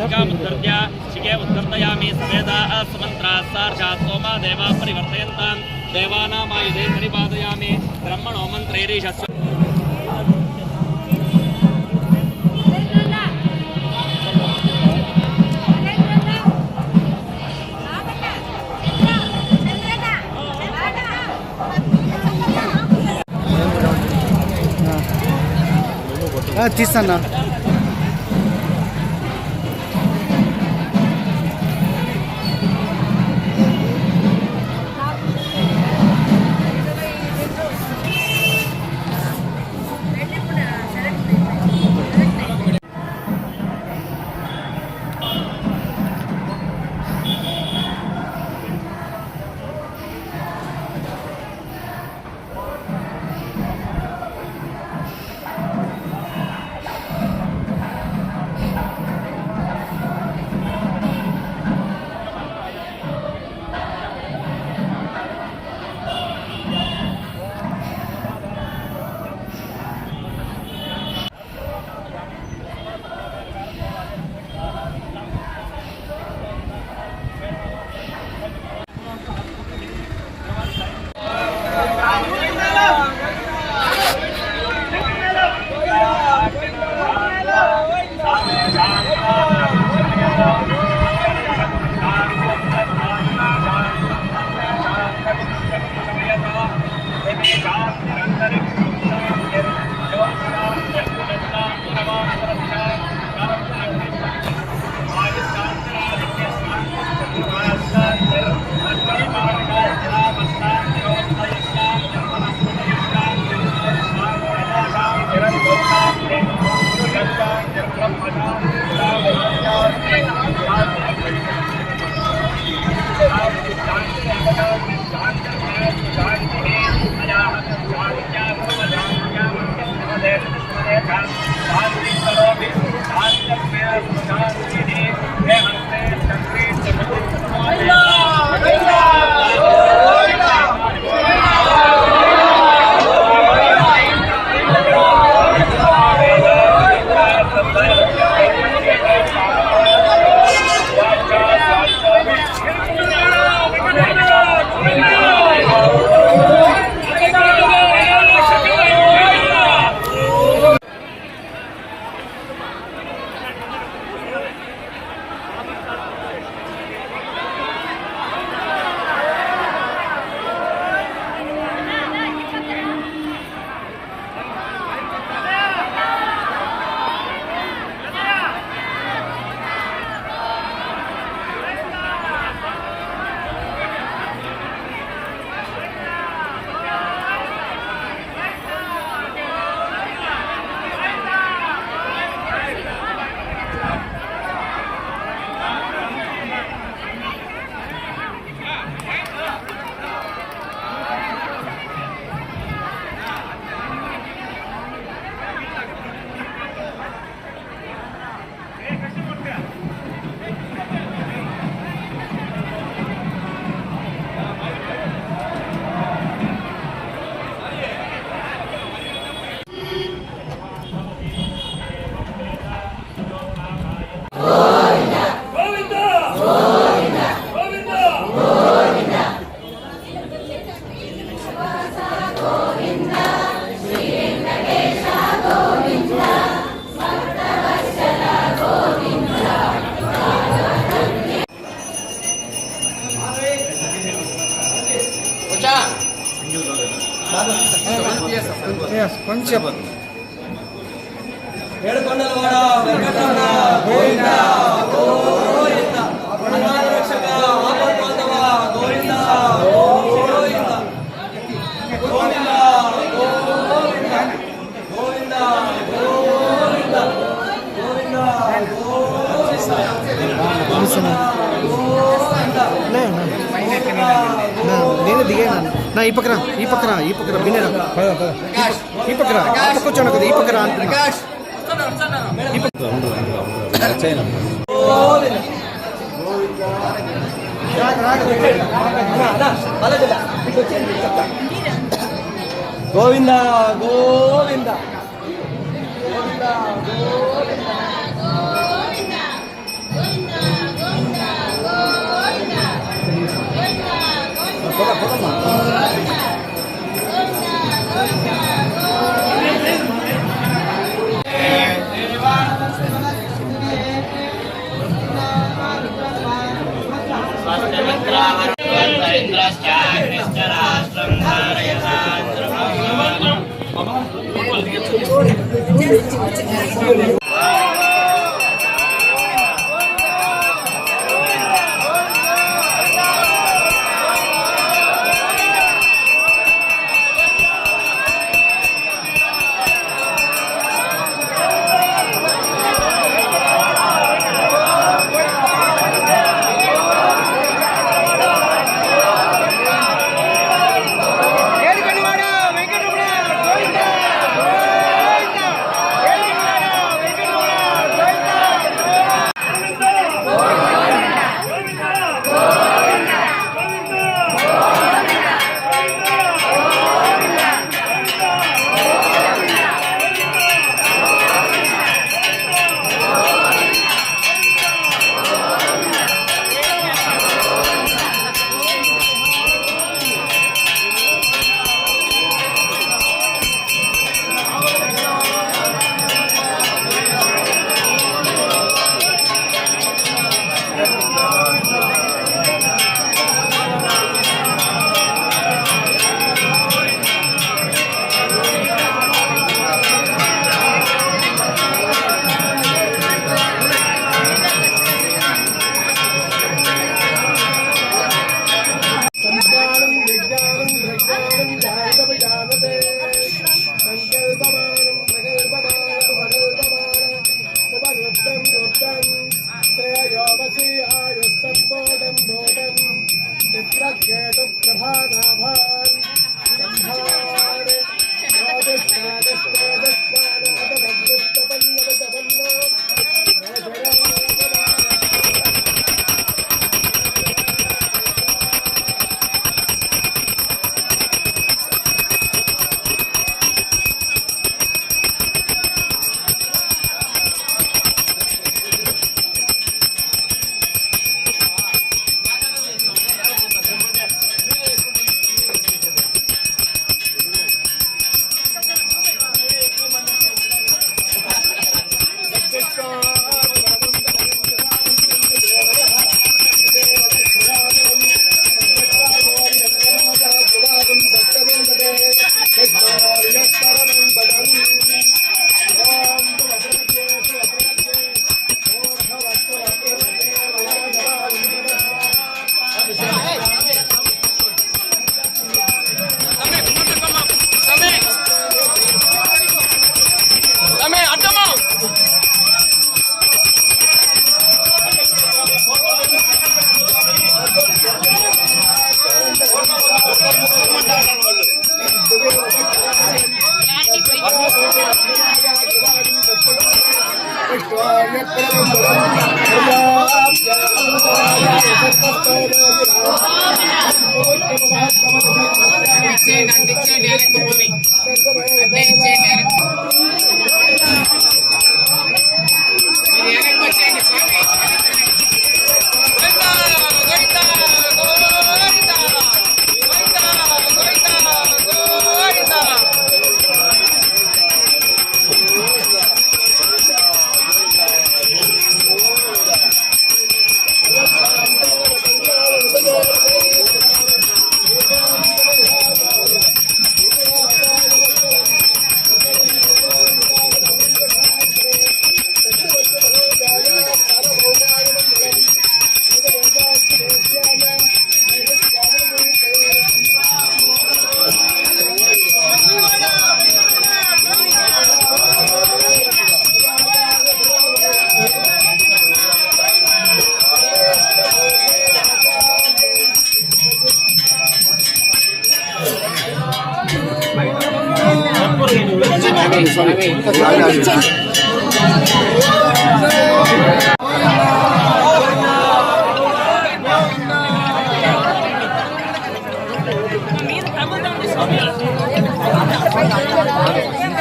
शिखामुद्धर्य शिखे उद्धर्तयामि सवेदाः सुमन्त्राः सार्षात् सोमा देवा परिवर्तयन्तां देवानामायुधे परिपादयामि ब्रह्मणो मन्त्रैरीशस्व తీస్తాను. కొంచెం ఏడుకొండలవాడ వెంకటరమణ గోవింద గోవింద హనుమాన రక్షక ఆపద్బాంధవ గోవింద గోవింద గోవింద గోవింద గోవింద గోవింద నేను దిగాను నా ఈ పక్కన వినరా ఈ పక్కన కూర్చోను కదా ఈ పక్కన గోవింద గోవింద గోవింద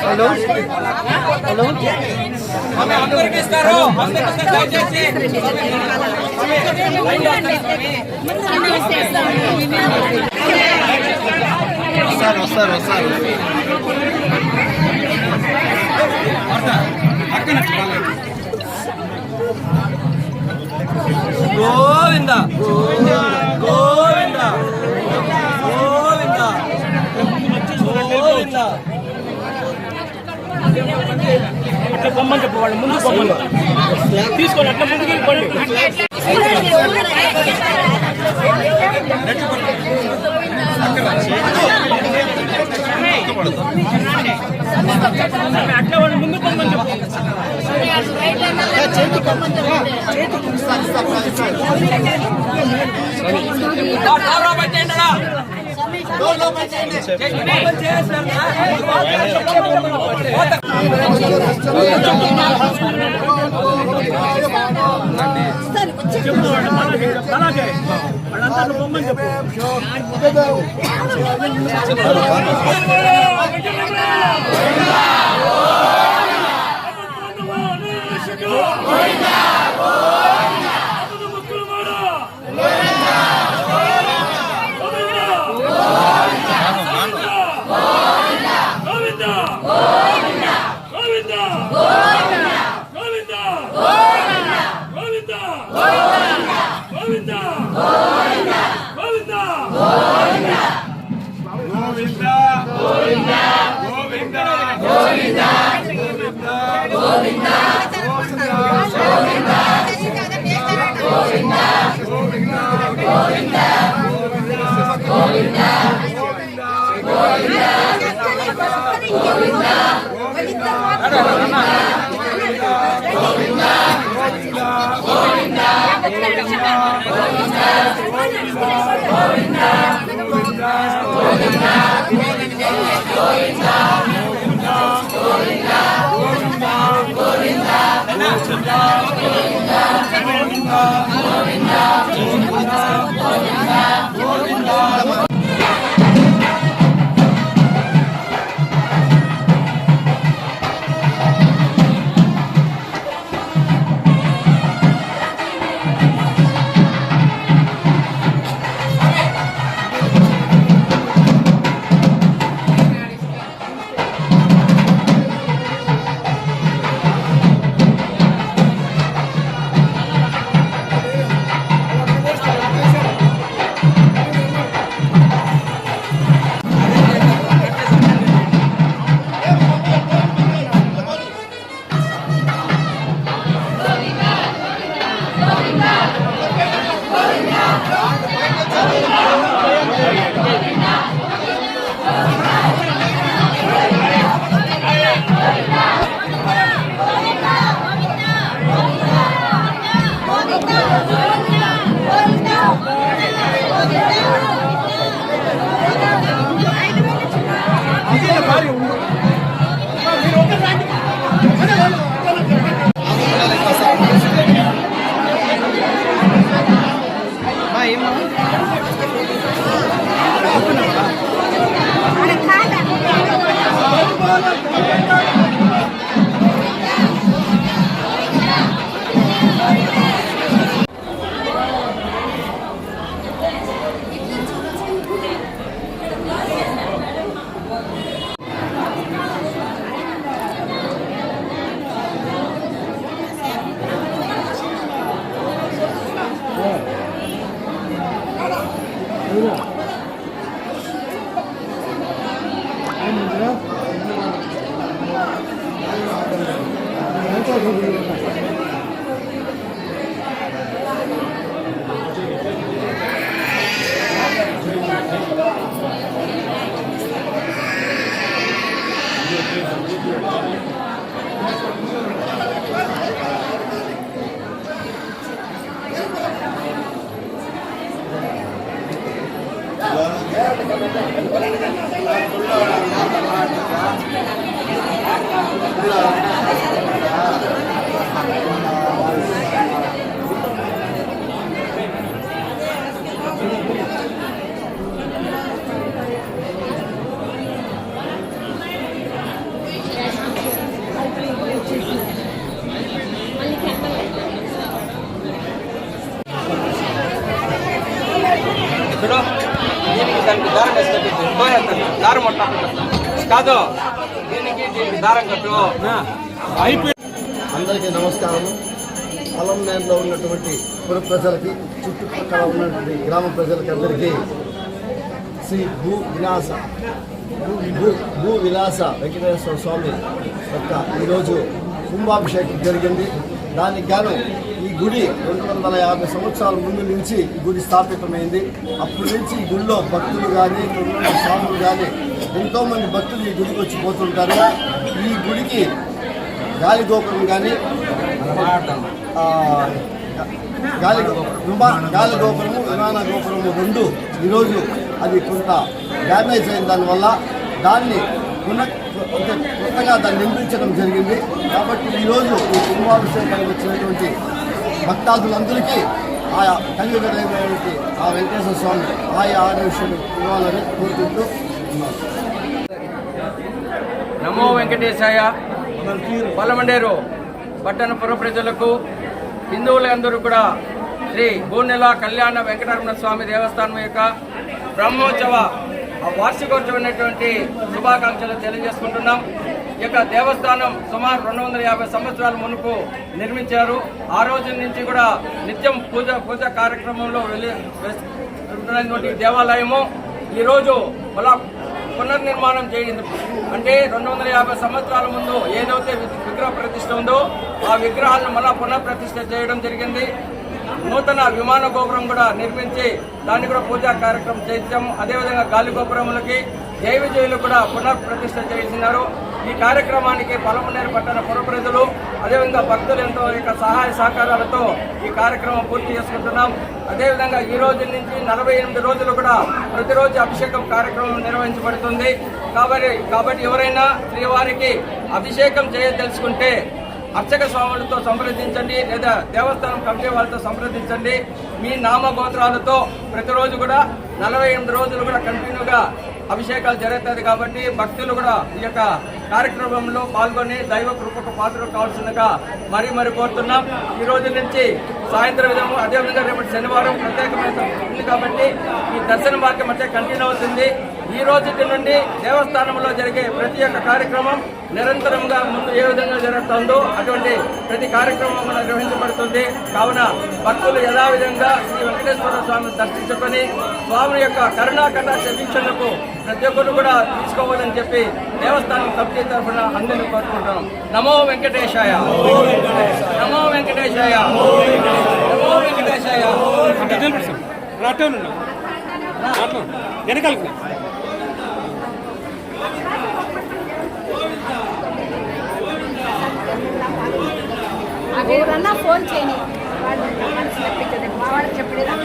హలో హలో అందరికి ఇస్తారు దయచేసి గోవింద గోవింద గోవింద గోవింద. అట్లా బొమ్మని చెప్పు, వాళ్ళు ముందు బొమ్మలు తీసుకోండి, అట్లా ముందుకు వెళ్ళిపోండి. అట్లా వాళ్ళు ముందు బొమ్మని చెప్పు. అలాగే వాళ్ళంతా బొమ్మని చెప్పు. ఎక్కడో దానికి దారం వేసి కట్టింది దారం మొట్ట కాదు దీనికి దారం కట్టు అందరికీ నమస్కారం. పొలంనేరులో ఉన్నటువంటి పుర ప్రజలకి, చుట్టుపక్కల ఉన్నటువంటి గ్రామ ప్రజలకి అందరికీ శ్రీ భూ విలాస వెంకటేశ్వర స్వామి యొక్క ఈరోజు కుంభాభిషేకం జరిగింది. దానికి గాను ఈ గుడి 250 సంవత్సరాల ముందు నుంచి ఈ గుడి స్థాపితమైంది. అప్పటి నుంచి ఈ గుడిలో భక్తులు కానీ, స్వాములు కానీ ఎంతోమంది భక్తులు ఈ గుడికి వచ్చి పోతుంటారు. ఈ గుడికి గాలి గోపురం కానీ గాలి గోపురము, విమాన గోపురము రెండు ఈరోజు అది కొంత డ్యామేజ్ అయిన దానివల్ల దాన్ని కొత్తగా దాన్ని నిర్మించడం జరిగింది. కాబట్టి ఈరోజు ఈ కుంభాభిషేకానికి వచ్చినటువంటి భక్తాదులందరికీ ఆయా కలియుగమైనటువంటి ఆ వెంకటేశ్వర స్వామి ఆయా ఆదేశాలు ఇవ్వాలని కోరుకుంటూ ఉన్నారు. నమో వెంకటేశాయ. పొలమండేరు పట్టణ పుర ప్రజలకు, హిందువులందరూ కూడా శ్రీ గోనెల కళ్యాణ వెంకటరమణ స్వామి దేవస్థానం యొక్క బ్రహ్మోత్సవ వార్షికోత్సవమైనటువంటి శుభాకాంక్షలు తెలియజేసుకుంటున్నాం. ఈ యొక్క దేవస్థానం సుమారు 250 సంవత్సరాల మునుపు నిర్మించారు. ఆ రోజు నుంచి కూడా నిత్యం పూజ కార్యక్రమంలో వెళ్ళినటువంటి దేవాలయము ఈరోజు మళ్ళా పునర్నిర్మాణం చేయింది. అంటే 250 సంవత్సరాల ముందు ఏదైతే విగ్రహ ప్రతిష్ఠ ఉందో ఆ విగ్రహాలను మళ్ళా పునఃప్రతిష్ఠ చేయడం జరిగింది. నూతన విమాన గోపురం కూడా నిర్మించి దాన్ని కూడా పూజా కార్యక్రమం చేయించాము. అదేవిధంగా గాలి గోపురములకి జై విజయులు కూడా పునఃప్రతిష్ఠ చేసినారు. ఈ కార్యక్రమానికి పొలమనేరు పట్టణ పుర ప్రజలు, అదేవిధంగా భక్తులు ఎంతో సహాయ సహకారాలతో ఈ కార్యక్రమం పూర్తి చేసుకుంటున్నాం. అదేవిధంగా ఈ రోజు నుంచి 48 రోజులు కూడా ప్రతిరోజు అభిషేకం కార్యక్రమం నిర్వహించబడుతుంది. కాబట్టి ఎవరైనా శ్రీవారికి అభిషేకం చేయదలుచుకుంటే అర్చక స్వాములతో సంప్రదించండి, లేదా దేవస్థానం కమిటీ వాళ్ళతో సంప్రదించండి. మీ నామగోత్రాలతో ప్రతిరోజు కూడా 48 రోజులు కూడా కంటిన్యూగా అభిషేకాలు జరుగుతుంది. కాబట్టి భక్తులు కూడా ఈ యొక్క కార్యక్రమంలో పాల్గొని దైవ కృపకు పాత్రలు కావాల్సిందిగా మరీ కోరుతున్నాం. ఈ రోజు నుంచి సాయంత్రం విధము, అదేవిధంగా రేపటి శనివారం ప్రత్యేకమైన ఉంది కాబట్టి ఈ దర్శన మార్గం అంటే కంటిన్యూ అవుతుంది. ఈ రోజు నుండి దేవస్థానంలో జరిగే ప్రతి ఒక్క కార్యక్రమం నిరంతరంగా ముందు ఏ విధంగా జరుగుతుందో అటువంటి ప్రతి కార్యక్రమం నిర్వహించబడుతుంది. కావున భక్తులు యథావిధంగా శ్రీ వెంకటేశ్వర స్వామిని దర్శించుకొని స్వామి యొక్క కరుణా కటాక్ష వీక్షణకు ప్రతి ఒక్కరు కూడా తీసుకోవాలని చెప్పి దేవస్థానం కమిటీ తరఫున అందరినీ కోరుకుంటున్నాం. నమో వెంకటేశాయ, నమో వెంకటేశాయ, నమో వెంకటేశాయ. ఎవరన్నా ఫోన్ చేయని వాడు చెప్పించండి, మా వాడికి చెప్పలేదా?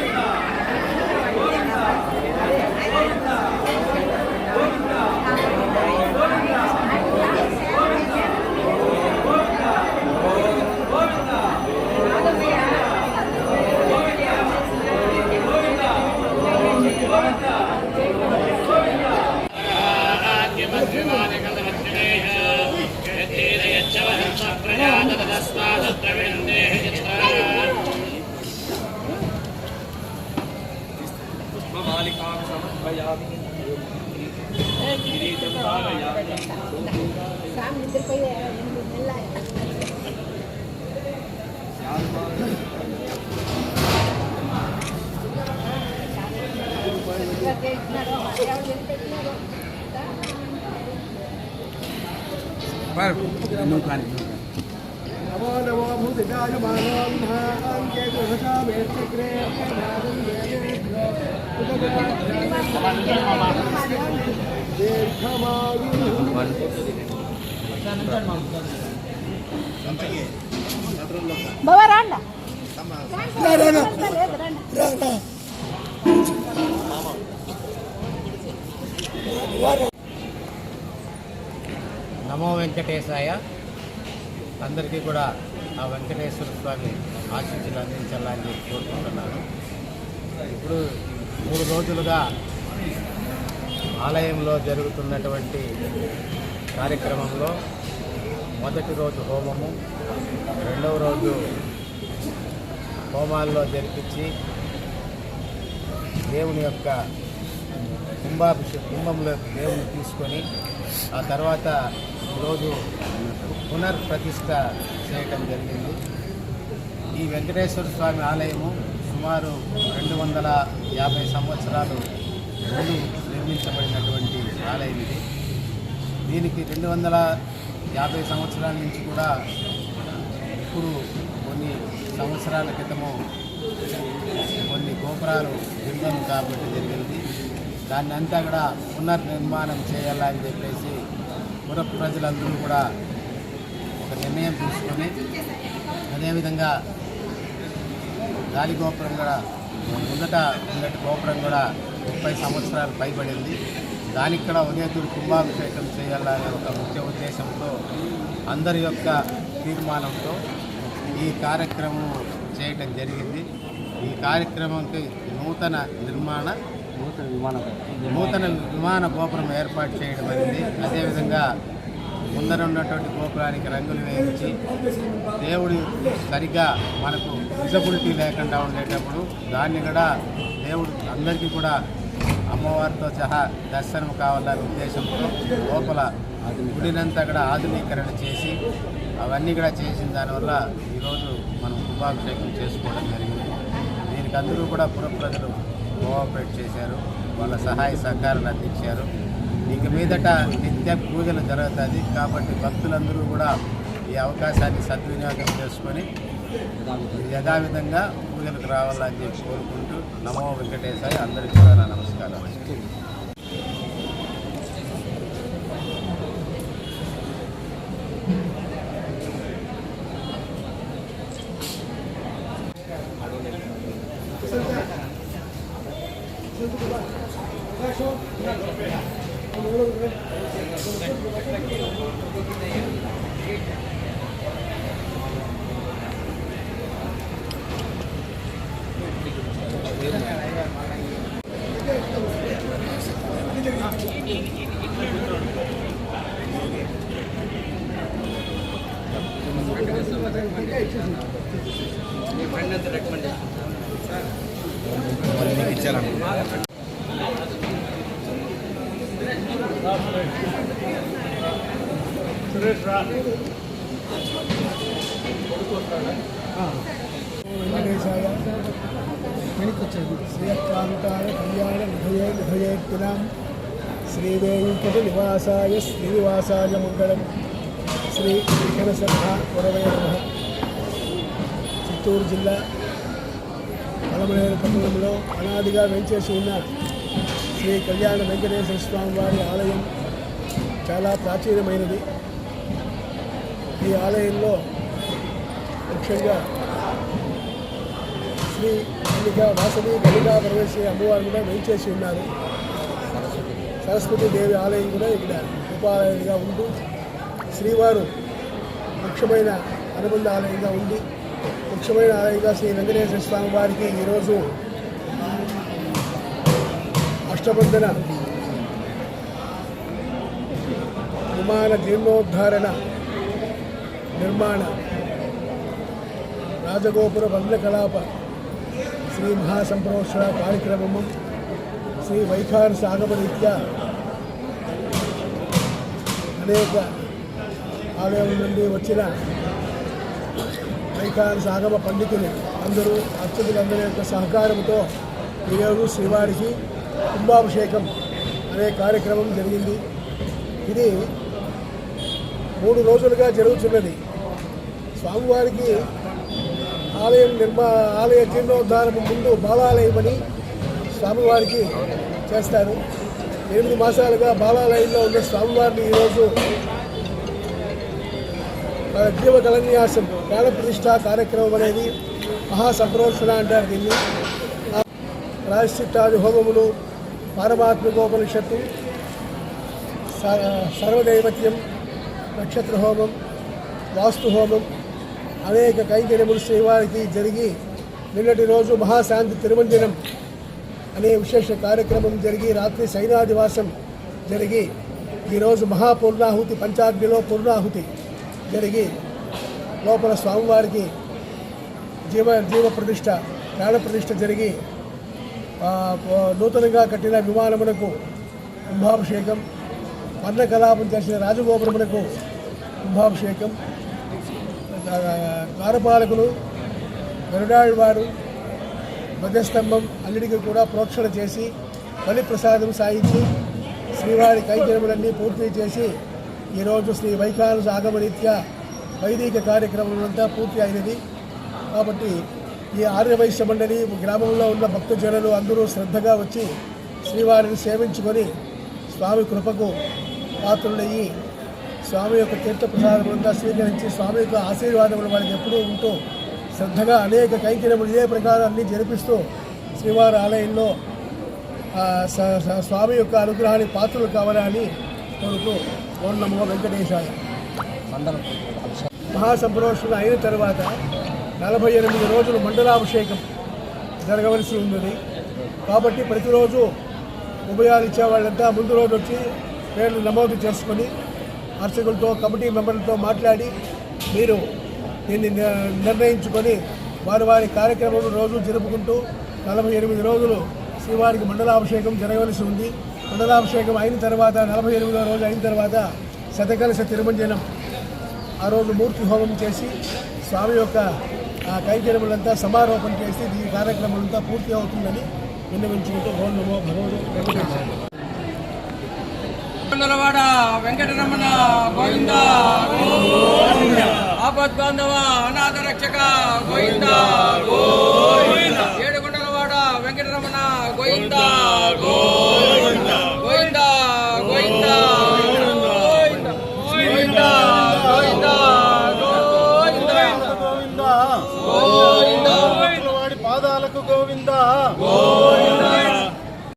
బాబా రాండా నమో వెంకటేశాయ. అందరికీ కూడా ఆ వెంకటేశ్వర స్వామి ఆశీస్సులు అందించాలని చెప్పి కోరుకుంటున్నాను. ఇప్పుడు 3 రోజులుగా ఆలయంలో జరుగుతున్నటువంటి కార్యక్రమంలో మొదటి రోజు హోమము, రెండవ రోజు హోమాల్లో జరిపించి దేవుని యొక్క కుంభంలో దేవుని తీసుకొని ఆ తర్వాత ఈరోజు పునర్ప్రతిష్ఠ చేయటం జరిగింది. ఈ వెంకటేశ్వర స్వామి ఆలయము సుమారు 250 సంవత్సరాలు ముందు నిర్మించబడినటువంటి ఆలయం ఇది. దీనికి 250 సంవత్సరాల నుంచి కూడా ఇప్పుడు కొన్ని సంవత్సరాల క్రితము కొన్ని గోపురాలు నిర్మాణం కాబట్టి జరిగింది. దాన్ని అంతా కూడా పునర్నిర్మాణం చేయాలని చెప్పేసి పుర ప్రజలందరూ కూడా ఒక నిర్ణయం తీసుకొని అదేవిధంగా గాలి గోపురం కూడా ముందట గోపురం కూడా 30 సంవత్సరాలు పైబడింది. దానికి కూడా ఉదయతూరు కుంభాభిషేకం చేయాలనే ఒక ముఖ్య ఉద్దేశంతో అందరి యొక్క తీర్మానంతో ఈ కార్యక్రమం చేయటం జరిగింది. ఈ కార్యక్రమంకి నూతన విమాన గోపురం ఏర్పాటు చేయడం అయింది. అదేవిధంగా ముందర ఉన్నటువంటి గోపురానికి రంగులు వేయించి దేవుడు సరిగ్గా మనకు విజిబిలిటీ లేకుండా ఉండేటప్పుడు దాన్ని కూడా దేవుడు అందరికీ కూడా అమ్మవారితో సహా దర్శనం కావాలనే ఉద్దేశంతో లోపల గుడినంతా కూడా ఆధునీకరణ చేసి అవన్నీ కూడా చేసిన దానివల్ల ఈరోజు మనం కుంభాభిషేకం చేసుకోవడం జరిగింది. దీనికి అందరూ కూడా పుర ప్రజలు కోఆపరేట్ చేశారు, వాళ్ళ సహాయ సహకారాలు అందించారు. ఇక మీదట నిత్య పూజలు జరుగుతుంది కాబట్టి భక్తులందరూ కూడా ఈ అవకాశాన్ని సద్వినియోగం చేసుకొని యథావిధంగా పూజలకు రావాలని చెప్పి కోరుకుంటూ నమో వెంకటేశాయ. అందరికీ కూడా నా నమస్కారం. వెంకటేశాయ శ్రీకాంతాయ కళ్యాణ విభయేత్తినాం శ్రీవేంకట నివాసాయ శ్రీనివాసాయ మంగళం. శ్రీ విఘ్నసర్హ గురవే నమః. చిత్తూరు జిల్లా పలమనేరు పట్టణంలో అనాదిగా వెంచేసి ఉన్న శ్రీ కళ్యాణ వెంకటేశ్వర స్వామి వారి ఆలయం చాలా ప్రాచీనమైనది. ఈ ఆలయంలో ముఖ్యంగా శ్రీ కన్నికా వాసవి కన్నికా పరమేశ్వరి అమ్మవారు కూడా వెంచేసి ఉన్నారు. సరస్వతి దేవి ఆలయం కూడా ఇక్కడ ఉపాలయంగా ఉంటూ శ్రీవారు ముఖ్యమైన అనుబంధ ఆలయంగా ఉంది. ముఖ్యమైన ఆలయంగా శ్రీ వెంకటేశ్వర స్వామి వారికి ఈరోజు అష్టబంధన విమాన జీర్ణోద్ధారణ నిర్మాణ రాజగోపుర బంధకలాప శ్రీ మహాసంప్రోక్షణ కార్యక్రమము శ్రీ వైఖానస ఆగమరీత్యా అనేక ఆలయం నుండి వచ్చిన వైఖానస ఆగమ పండితులు అందరూ అర్చకులందరి యొక్క సహకారంతో ఈరోజు శ్రీవారికి కుంభాభిషేకం అనే కార్యక్రమం జరిగింది. ఇది 3 రోజులుగా జరుగుతున్నది. స్వామివారికి ఆలయ జీర్ణోద్ధారం ముందు బాలాలయమని స్వామివారికి చేస్తారు. 8 మాసాలుగా బాలాలయంలో ఉన్న స్వామివారిని ఈరోజు జీవ కళన్యాసం ప్రాణ ప్రతిష్ఠా కార్యక్రమం అనేది మహాసంప్రోక్షణ అంటారు దీన్ని. ప్రాయశ్చిత్తాది హోమములు, పారమాత్మికోపనిషత్తు, సర్వదైవత్యం, నక్షత్ర హోమం, వాస్తు హోమం అనేక కైంకర్యములు శ్రీవారికి జరిగి నిన్నటి రోజు మహాశాంతి తిరుమంజనం అనే విశేష కార్యక్రమం జరిగి రాత్రి సైనాదివాసం జరిగి ఈరోజు మహాపూర్ణాహుతి పంచాగ్నిలో పూర్ణాహుతి జరిగి లోపల స్వామివారికి జీవ ప్రతిష్ఠ ప్రాణ ప్రతిష్ఠ జరిగి నూతనంగా కట్టిన విమానమునకు కుంభాభిషేకం, వర్ణ కలాపం చేసిన రాజగోపురమునకు కుంభాభిషేకం, ద్వారపాలకులు, గరుడాళ్వారు, ధ్వజస్తంభం అన్నిటికీ కూడా ప్రోక్షణ చేసి బలి ప్రసాదం సాయించి శ్రీవారి కైంకర్యములన్నీ పూర్తి చేసి ఈరోజు శ్రీ వైఖానస ఆగమరీత్యా వైదిక కార్యక్రమం పూర్తి అయినది. కాబట్టి ఈ ఆర్యవైశ్య మండలి గ్రామంలో ఉన్న భక్తజనులు అందరూ శ్రద్ధగా వచ్చి శ్రీవారిని సేవించుకొని స్వామి కృపకు పాత్రులయ్యి స్వామి యొక్క తీర్థప్రసాదములంతా స్వీకరించి స్వామి యొక్క ఆశీర్వాదములు వారికి ఎప్పుడూ ఉంటూ శ్రద్ధగా అనేక కైంకర్యములు ఇదే ప్రకారాన్ని జరిపిస్తూ శ్రీవారి ఆలయంలో స్వామి యొక్క అనుగ్రహానికి పాత్రలు కావాలని కోరుతూ ఓం నమో వెంకటేశాయ. మహాసంప్రోషణ అయిన తర్వాత 48 రోజులు మండలాభిషేకం జరగవలసి ఉన్నది. కాబట్టి ప్రతిరోజు ఉభయాలు ఇచ్చేవాళ్ళంతా ముందు రోజు వచ్చి పేర్లు నమోదు చేసుకొని అర్చకులతో కమిటీ మెంబర్లతో మాట్లాడి మీరు దీన్ని నిర్ణయించుకొని వారి కార్యక్రమం రోజు జరుపుకుంటూ 48 రోజులు శ్రీవారికి మండలాభిషేకం జరగవలసి ఉంది. మండలాభిషేకం అయిన తర్వాత 48వ రోజు అయిన తర్వాత శతకలశ తిరుమంజనం ఆ రోజు మూర్తి హోమం చేసి స్వామి యొక్క కైంకర్యములంతా సమారోపణ చేసి ఈ కార్యక్రమం పూర్తి అవుతుందని విన్నవించుకుంటూ ఓం నమో భగవతే కొండలవాడ వెంకటరమణ గోవింద, ఆపద్బాంధవ అనాథ రక్షక గోవింద, ఏడుకొండలవాడ వెంకటరమణ గోవింద.